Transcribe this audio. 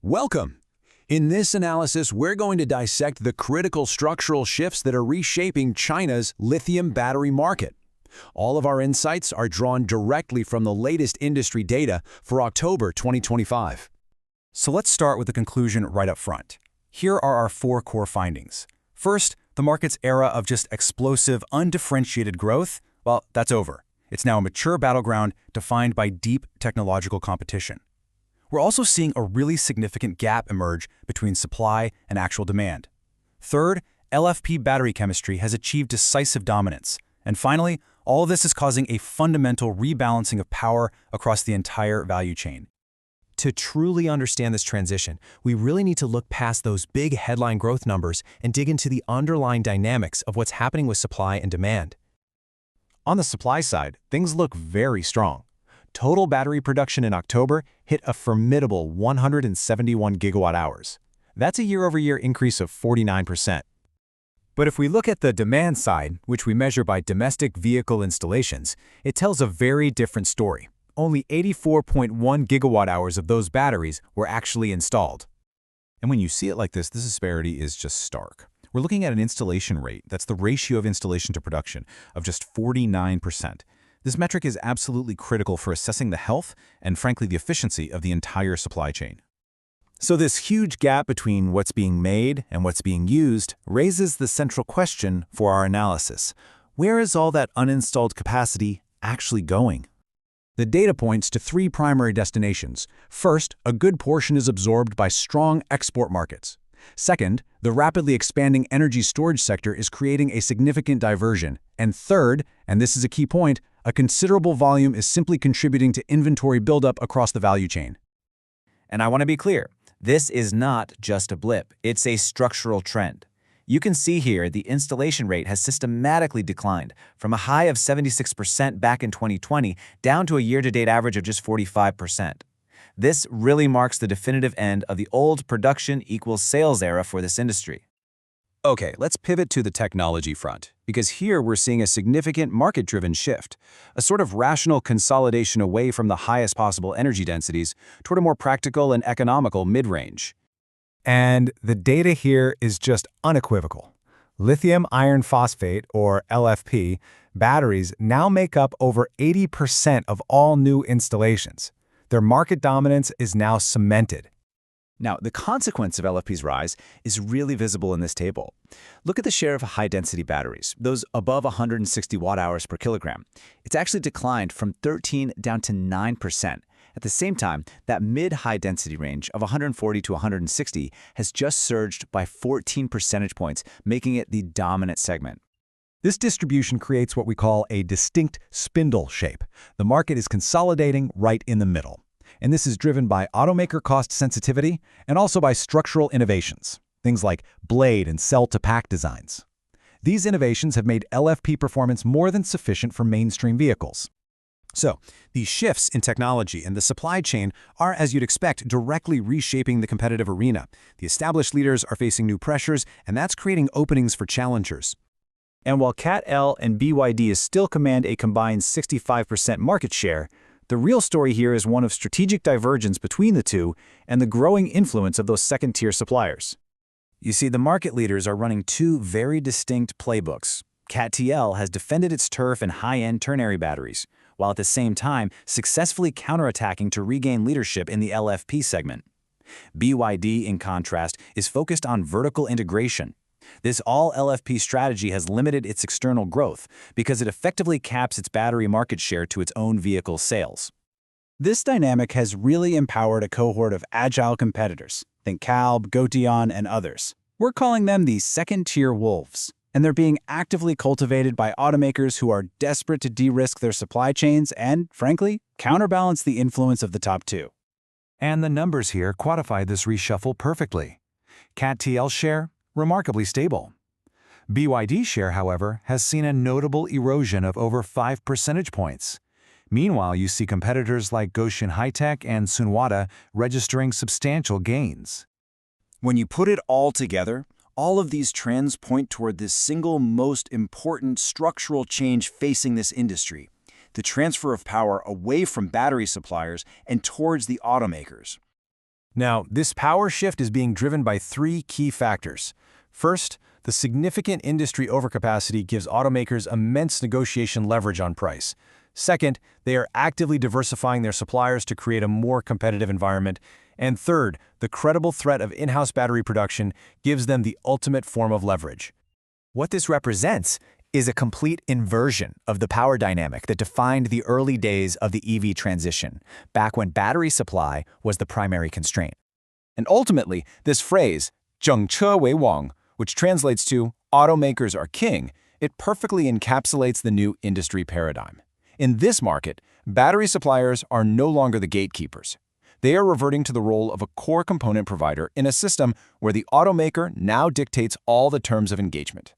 Welcome! In this analysis, we're going to dissect the critical structural shifts that are reshaping China's lithium battery market. All of our insights are drawn directly from the latest industry data for October 2025. So let's start with the conclusion right up front. Here are our four core findings. First, the market's era of just explosive, undifferentiated growth, well, that's over. It's now a mature battleground defined by deep technological competition. We're also seeing a really significant gap emerge between supply and actual demand. Third, LFP battery chemistry has achieved decisive dominance. And finally, all of this is causing a fundamental rebalancing of power across the entire value chain. To truly understand this transition, we really need to look past those big headline growth numbers and dig into the underlying dynamics of what's happening with supply and demand. On the supply side, things look very strong. Total battery production in October hit a formidable 171 gigawatt-hours. That's a year-over-year increase of 49%. But if we look at the demand side, which we measure by domestic vehicle installations, it tells a very different story. Only 84.1 gigawatt-hours of those batteries were actually installed. And when you see it like this disparity is just stark. We're looking at an installation rate, that's the ratio of installation to production, of just 49%. This metric is absolutely critical for assessing the health and, frankly, the efficiency of the entire supply chain. So this huge gap between what's being made and what's being used raises the central question for our analysis. Where is all that uninstalled capacity actually going? The data points to three primary destinations. First, a good portion is absorbed by strong export markets. Second, the rapidly expanding energy storage sector is creating a significant diversion. And third, and this is a key point, a considerable volume is simply contributing to inventory buildup across the value chain. And I want to be clear, this is not just a blip, it's a structural trend. You can see here the installation rate has systematically declined from a high of 76% back in 2020 down to a year-to-date average of just 45%. This really marks the definitive end of the old production equals sales era for this industry. Okay, let's pivot to the technology front, because here we're seeing a significant market-driven shift, a sort of rational consolidation away from the highest possible energy densities toward a more practical and economical mid-range. And the data here is just unequivocal. Lithium iron phosphate, or LFP, batteries now make up over 80% of all new installations. Their market dominance is now cemented. Now, the consequence of LFP's rise is really visible in this table. Look at the share of high-density batteries, those above 160 watt-hours per kilogram. It's actually declined from 13 down to 9%. At the same time, that mid-high density range of 140 to 160 has just surged by 14 percentage points, making it the dominant segment. This distribution creates what we call a distinct spindle shape. The market is consolidating right in the middle. And this is driven by automaker cost sensitivity and also by structural innovations, things like blade and cell-to-pack designs. These innovations have made LFP performance more than sufficient for mainstream vehicles. So, these shifts in technology and the supply chain are, as you'd expect, directly reshaping the competitive arena. The established leaders are facing new pressures, and that's creating openings for challengers. And while CAT-L and BYD still command a combined 65% market share, the real story here is one of strategic divergence between the two and the growing influence of those second-tier suppliers. You see, the market leaders are running two very distinct playbooks. CAT-TL has defended its turf in high-end ternary batteries, while at the same time successfully counterattacking to regain leadership in the LFP segment. BYD, in contrast, is focused on vertical integration. This all-LFP strategy has limited its external growth because it effectively caps its battery market share to its own vehicle sales. This dynamic has really empowered a cohort of agile competitors. Think Calb, Gotion, and others. We're calling them the second-tier wolves, and they're being actively cultivated by automakers who are desperate to de-risk their supply chains and, frankly, counterbalance the influence of the top two. And the numbers here quantify this reshuffle perfectly. CAT-TL share, remarkably stable. BYD share, however, has seen a notable erosion of over 5 percentage points. Meanwhile, you see competitors like Gotion High-Tech and Sunwada registering substantial gains. When you put it all together, all of these trends point toward this single most important structural change facing this industry, the transfer of power away from battery suppliers and towards the automakers. Now, this power shift is being driven by three key factors. First, the significant industry overcapacity gives automakers immense negotiation leverage on price. Second, they are actively diversifying their suppliers to create a more competitive environment. And third, the credible threat of in-house battery production gives them the ultimate form of leverage. What this represents is a complete inversion of the power dynamic that defined the early days of the EV transition, back when battery supply was the primary constraint. And ultimately, this phrase, 整车为王, which translates to automakers are king, it perfectly encapsulates the new industry paradigm. In this market, battery suppliers are no longer the gatekeepers. They are reverting to the role of a core component provider in a system where the automaker now dictates all the terms of engagement.